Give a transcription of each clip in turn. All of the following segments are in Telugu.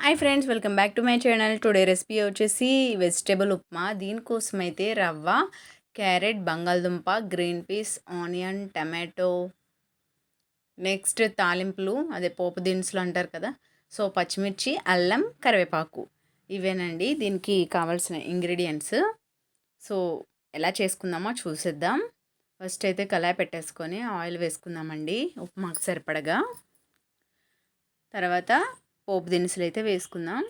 Hi friends, welcome back to my channel. Today recipe వచ్చేసి వెజిటేబుల్ ఉప్మా. దీనికోసం అయితే రవ్వ, క్యారెట్, బంగాళదుంప, green peas, onion, tomato, next తాలింపులు, అదే పోపు దినుసులు అంటారు కదా. సో పచ్చిమిర్చి, అల్లం, కరివేపాకు, ఇవేనండి దీనికి కావాల్సిన ఇంగ్రీడియంట్స్. సో ఎలా చేసుకుందామో చూసేద్దాం. ఫస్ట్ అయితే కళాయి పెట్టేసుకొని ఆయిల్ వేసుకుందామండి ఉప్మాకు సరిపడగా. తర్వాత పోపు దినుసులు అయితే వేసుకుందాం.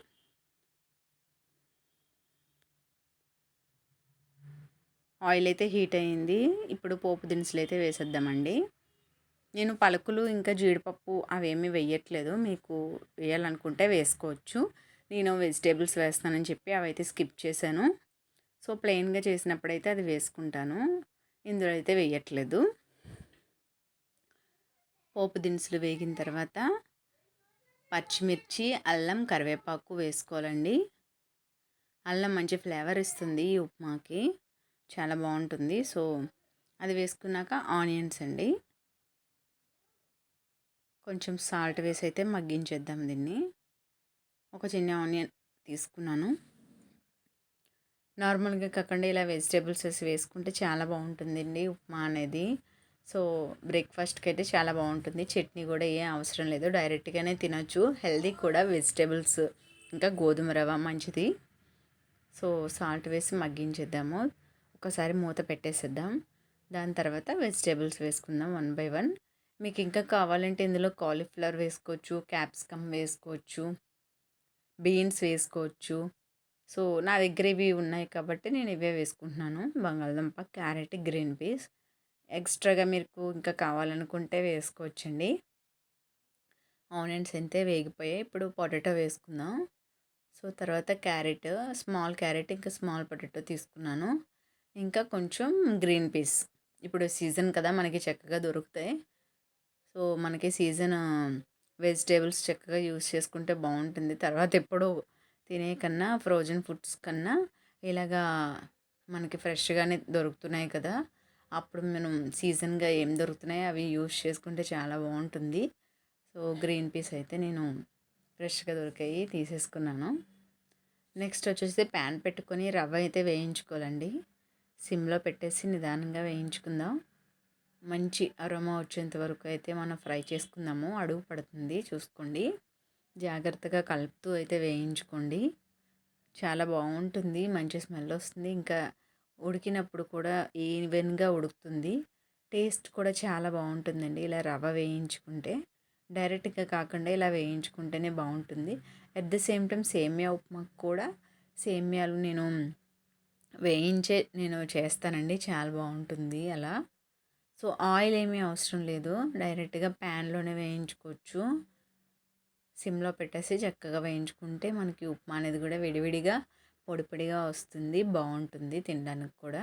ఆయిల్ అయితే హీట్ అయింది. ఇప్పుడు పోపు దినుసులు అయితే వేసేద్దామండి. నేను పలుకులు ఇంకా జీడిపప్పు అవేమీ వేయట్లేదు. మీకు వేయాలనుకుంటే వేసుకోవచ్చు. నేను వెజిటేబుల్స్ వేస్తానని చెప్పి అవైతే స్కిప్ చేశాను. సో ప్లెయిన్గా చేసినప్పుడైతే అది వేసుకుంటాను. ఇందులో అయితే వేయట్లేదు. పోపు దినుసులు వేగిన తర్వాత పచ్చిమిర్చి, అల్లం, కరివేపాకు వేసుకోవాలండి. అల్లం మంచి ఫ్లేవర్ ఇస్తుంది ఈ ఉప్మాకి, చాలా బాగుంటుంది. సో అది వేసుకున్నాక ఆనియన్స్ అండి, కొంచెం సాల్ట్ వేసి అయితే మగ్గించేద్దాం దీన్ని. ఒక చిన్న ఆనియన్ తీసుకున్నాను. నార్మల్గా కాకుండా ఇలా వెజిటేబుల్స్ వేసి వేసుకుంటే చాలా బాగుంటుందండి ఉప్మా అనేది. సో బ్రేక్ఫాస్ట్కి అయితే చాలా బాగుంటుంది. చట్నీ కూడా ఏం అవసరం లేదు, డైరెక్ట్గానే తినొచ్చు. హెల్దీ కూడా వెజిటేబుల్స్, ఇంకా గోధుమ రవ్వ మంచిది. సో సాల్ట్ వేసి మగ్గించేద్దాము. ఒకసారి మూత పెట్టేసేద్దాం. దాని తర్వాత వెజిటేబుల్స్ వేసుకుందాం వన్ బై వన్. మీకు ఇంకా కావాలంటే ఇందులో కాలీఫ్లవర్ వేసుకోవచ్చు, క్యాప్సికమ్ వేసుకోవచ్చు, బీన్స్ వేసుకోవచ్చు. సో నా దగ్గర ఇవి ఉన్నాయి కాబట్టి నేను ఇవే వేసుకుంటున్నాను. బంగాళదుంప, క్యారెట్, గ్రీన్ పీస్. ఎక్స్ట్రాగా మీకు ఇంకా కావాలనుకుంటే వేసుకోవచ్చండి. ఆనియన్స్ అయితే వేగిపోయాయి. ఇప్పుడు పొటాటో వేసుకుందాం. సో తర్వాత క్యారెట్, స్మాల్ క్యారెట్ ఇంకా స్మాల్ పొటాటో తీసుకున్నాను. ఇంకా కొంచెం గ్రీన్ పీస్. ఇప్పుడు సీజన్ కదా, మనకి చక్కగా దొరుకుతాయి. సో మనకి సీజన్ వెజిటేబుల్స్ చక్కగా యూస్ చేసుకుంటే బాగుంటుంది. తర్వాత ఎప్పుడు తినే కన్నా ఫ్రోజన్ ఫుడ్స్ కన్నా ఇలాగా మనకి ఫ్రెష్గానే దొరుకుతున్నాయి కదా, అప్పుడు మనం సీజన్గా ఏం దొరుకుతున్నాయో అవి యూస్ చేసుకుంటే చాలా బాగుంటుంది. సో గ్రీన్ పీస్ అయితే నేను ఫ్రెష్గా దొరికాయి తీసేసుకున్నాను. నెక్స్ట్ వచ్చేసి ప్యాన్ పెట్టుకొని రవ్వ అయితే వేయించుకోవాలండి. సిమ్లో పెట్టేసి నిదానంగా వేయించుకుందాం. మంచి అరోమా వచ్చేంత వరకు అయితే మనం ఫ్రై చేసుకుందాము. అడుగు పడుతుంది చూసుకోండి. జాగ్రత్తగా కలుపుతూ అయితే వేయించుకోండి. చాలా బాగుంటుంది, మంచి స్మెల్ వస్తుంది. ఇంకా ఉడికినప్పుడు కూడా ఈవెన్గా ఉడుకుతుంది. టేస్ట్ కూడా చాలా బాగుంటుందండి ఇలా రవ్వ వేయించుకుంటే. డైరెక్ట్గా కాకుండా ఇలా వేయించుకుంటేనే బాగుంటుంది. అట్ ద సేమ్ టైం సేమియా ఉప్మాకు కూడా సేమియాలు నేను చేస్తానండి, చాలా బాగుంటుంది అలా. సో ఆయిల్ ఏమీ అవసరం లేదు, డైరెక్ట్గా ప్యాన్లోనే వేయించుకోవచ్చు. సిమ్లో పెట్టేసి చక్కగా వేయించుకుంటే మనకి ఉప్మా అనేది కూడా విడివిడిగా పొడి పొడిగా వస్తుంది, బాగుంటుంది తినడానికి కూడా.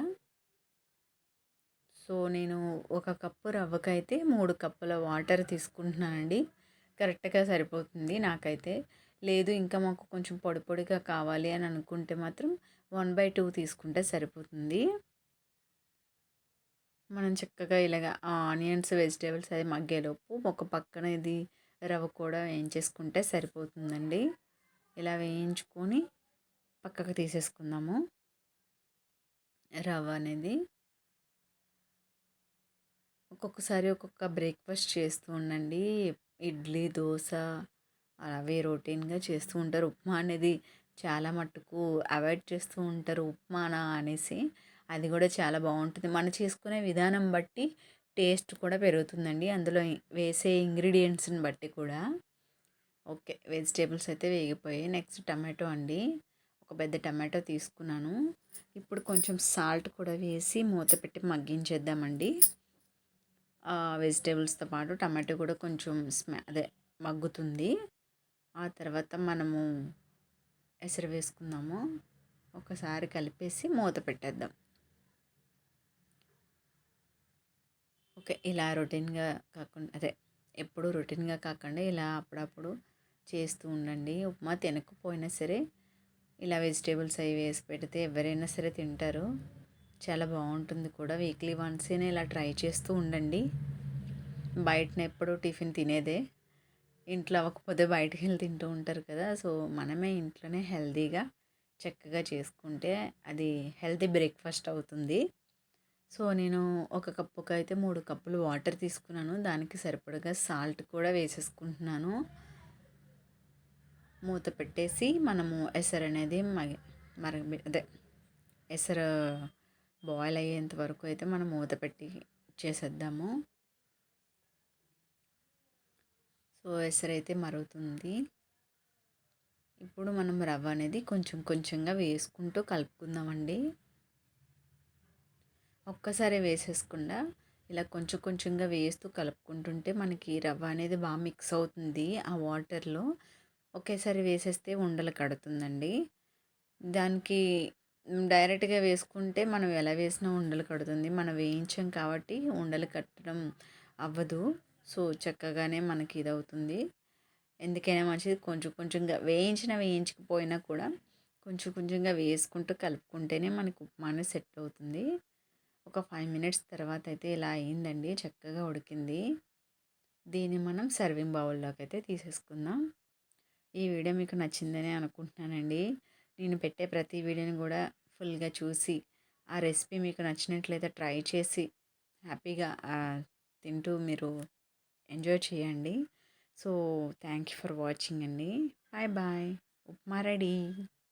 సో నేను ఒక కప్పు రవ్వకైతే 3 కప్పుల వాటర్ తీసుకుంటున్నానండి. కరెక్ట్గా సరిపోతుంది నాకైతే. లేదు ఇంకా మాకు కొంచెం పొడి పొడిగా కావాలి అని అనుకుంటే మాత్రం 1/2 తీసుకుంటే సరిపోతుంది. మనం చక్కగా ఇలాగ ఆనియన్స్, వెజిటేబుల్స్ అది మగ్గేలోపు ఒక పక్కన ఇది రవ్వ కూడా వేయించేసుకుంటే సరిపోతుందండి. ఇలా వేయించుకొని పక్కకు తీసేసుకుందాము రవ్వ అనేది. ఒక్కొక్కసారి ఒక్కొక్క బ్రేక్ఫాస్ట్ చేస్తూ ఉండండి. ఇడ్లీ, దోశ అవే రొటీన్గా చేస్తూ ఉంటారు. ఉప్మా అనేది చాలా మట్టుకు అవాయిడ్ చేస్తూ ఉంటారు ఉప్మానా అనేసి. అది కూడా చాలా బాగుంటుంది. మనం చేసుకునే విధానం బట్టి టేస్ట్ కూడా పెరుగుతుందండి, అందులో వేసే ఇంగ్రీడియంట్స్ని బట్టి కూడా. ఓకే, వెజిటేబుల్స్ అయితే వేగిపోయాయి. నెక్స్ట్ టమాటో అండి, ఒక పెద్ద టమాటో తీసుకున్నాను. ఇప్పుడు కొంచెం సాల్ట్ కూడా వేసి మూత పెట్టి మగ్గించేద్దామండి. వెజిటేబుల్స్తో పాటు టమాటో కూడా కొంచెం మగ్గుతుంది. ఆ తర్వాత మనము ఎసరు వేసుకుందాము. ఒకసారి కలిపేసి మూత పెట్టేద్దాం. ఓకే, ఇలా రొటీన్గా కాకుండా ఎప్పుడు రొటీన్గా కాకుండా ఇలా అప్పుడప్పుడు చేస్తూ ఉండండి. ఉప్మా తినకపోయినా సరే ఇలా వెజిటేబుల్స్ అవి వేసి పెడితే ఎవరైనా సరే తింటారు, చాలా బాగుంటుంది కూడా. వీక్లీ వన్స్ అయినా ఇలా ట్రై చేస్తూ ఉండండి. బయటన ఎప్పుడు టిఫిన్ తినేదే, ఇంట్లో అవ్వకపోతే బయటికెళ్ళి తింటూ ఉంటారు కదా! సో, మనమే ఇంట్లోనే హెల్తీగా చక్కగా చేసుకుంటే అది హెల్తీ బ్రేక్‌ఫాస్ట్ అవుతుంది. సో, నేను ఒక కప్పుకైతే 3 కప్పులు వాటర్ తీసుకున్నాను. దానికి సరిపడగా సాల్ట్ కూడా వేసేసుకుంటున్నాను. మూత పెట్టేసి మనము ఎసరనేది అదే ఎసరు బాయిల్ అయ్యేంత వరకు అయితే మనం మూత పెట్టి చేసేద్దాము. సో, ఎసరైతే మరుగుతుంది. ఇప్పుడు మనం రవ్వ అనేది కొంచెం కొంచెంగా వేసుకుంటూ కలుపుకుందామండి. ఒక్కసారే వేసేయకుండా ఇలా కొంచెం కొంచెంగా వేస్తూ కలుపుకుంటుంటే మనకి రవ్వ అనేది బాగా మిక్స్ అవుతుంది ఆ వాటర్‌లో. ఒకేసారి వేసేస్తే ఉండలు కడుతుందండి. దానికి డైరెక్ట్‌గా వేసుకుంటే మనం ఎలా వేసినా ఉండలు కడుతుంది. మనం వేయించాం కాబట్టి ఉండలు కట్టడం అవ్వదు. సో, చక్కగానే మనకి ఇదవుతుంది. ఎందుకైనా మంచిది కొంచెం కొంచెంగా వేయించకపోయినా కూడా కొంచెం కొంచెంగా వేసుకుంటూ కలుపుకుంటేనే మనకు ఉప్మా అనేది సెట్ అవుతుంది. ఒక 5 మినిట్స్ తర్వాత అయితే ఇలా అయిందండి. చక్కగా ఉడికింది. దీన్ని మనం సర్వింగ్ బౌల్‌లోకి అయితే తీసేసుకుందాం. ఈ వీడియో మీకు నచ్చిందని అనుకుంటున్నానండి. నేను పెట్టే ప్రతి వీడియోని కూడా ఫుల్‌గా చూసి, ఆ రెసిపీ మీకు నచ్చినట్లయితే ట్రై చేసి హ్యాపీగా తింటూ మీరు ఎంజాయ్ చేయండి. So, thank you for watching అండి. Bye bye. ఉప్మా రెడీ.